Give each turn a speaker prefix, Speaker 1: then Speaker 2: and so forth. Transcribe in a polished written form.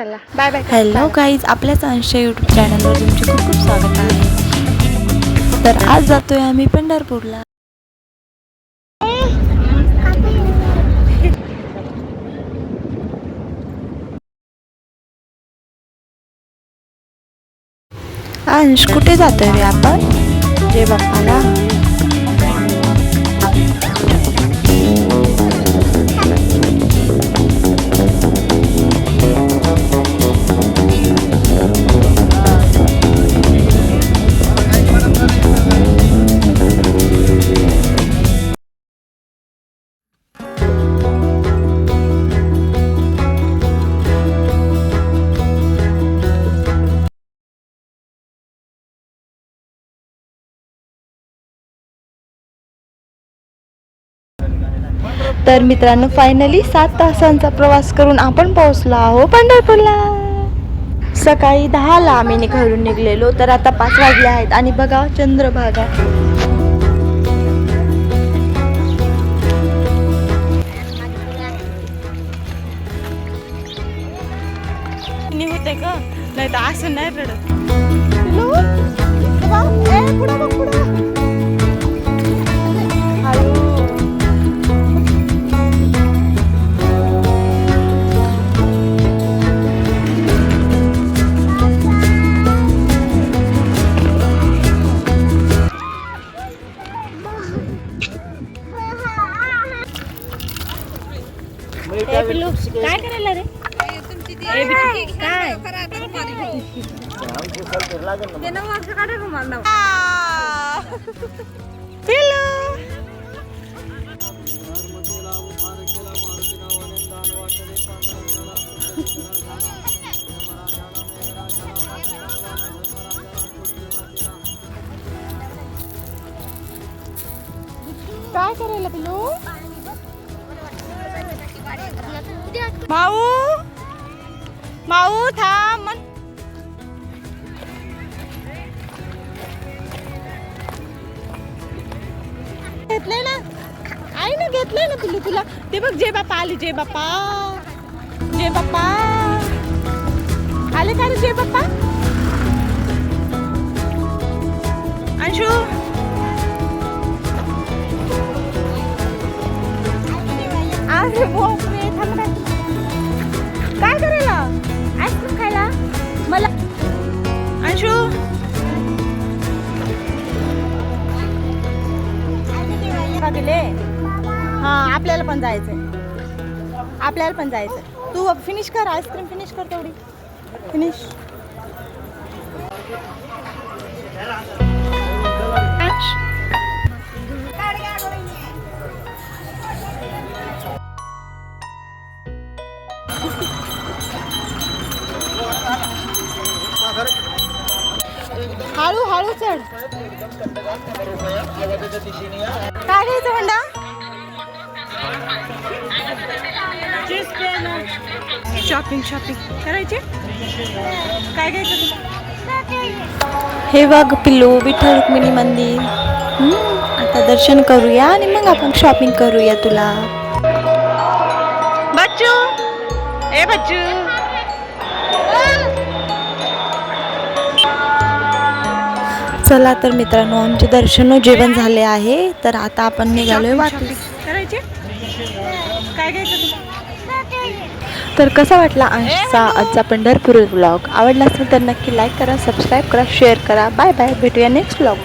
Speaker 1: चला bye bye.
Speaker 2: Hello guys, आपल्याच अंश यूट्यूब चॅनलवर तुमचे खूप खूप स्वागत आहे. तर आज जातोय आम्ही पंढरपूरला. अंश, कुठे जातोय रे आपण? जय बाप्पाला. तर मित्रांनो, फायनली 7 तासांचा प्रवास करून आपण पोहोचलो आहोत पंढरपूरला. सकाळी 10ला आम्ही घरून निघलेलो, तर आता 5 वाजले आहेत आणि बघा चंद्रभागा.
Speaker 1: होते का नाही तर असं नाही रडत. काय करायला रे? काय काय करायला पिलू? माऊ माऊ थांब. घेतलंय ना आई ना, घेतलंय ना पिलू तुला. ते बघ जय बाप्पा आले. जय बाप्पा, जय बाप्पा आले का रे? जय बाप्पा. अंशू अरे बापरे, थांब ना. काय करायला? आईस्क्रीम खायला मला. अंशू गेले. हा, आपल्याला पण जायचंय, आपल्याला पण जायचंय. तू फिनिश कर, आईस्क्रीम फिनिश कर तेवढी. फिनिश. हळू हळू चढ. काय घ्यायचं म्हणता? शॉपिंग करायची. काय घ्यायचं तुला?
Speaker 2: हे बघ पिल्लू, विठ्ठल रुक्मिणी मंदिर. आता दर्शन करूया आणि मग आपण शॉपिंग करूया. तुला
Speaker 1: बच्चू, ए बच्चू.
Speaker 2: चला तर मित्रांनो, आमचे दर्शन जेवण झाले आहे, तर आता आपण निघालोय वापस.
Speaker 1: करायचे. काय घ्यायचं तुला?
Speaker 2: तर कसा वाटला आजचा पंढरपूर व्लॉग? आवडला असेल तर नक्की लाईक करा, सबस्क्राईब करा, शेअर करा. बाय बाय, भेटूया नेक्स्ट व्लॉग.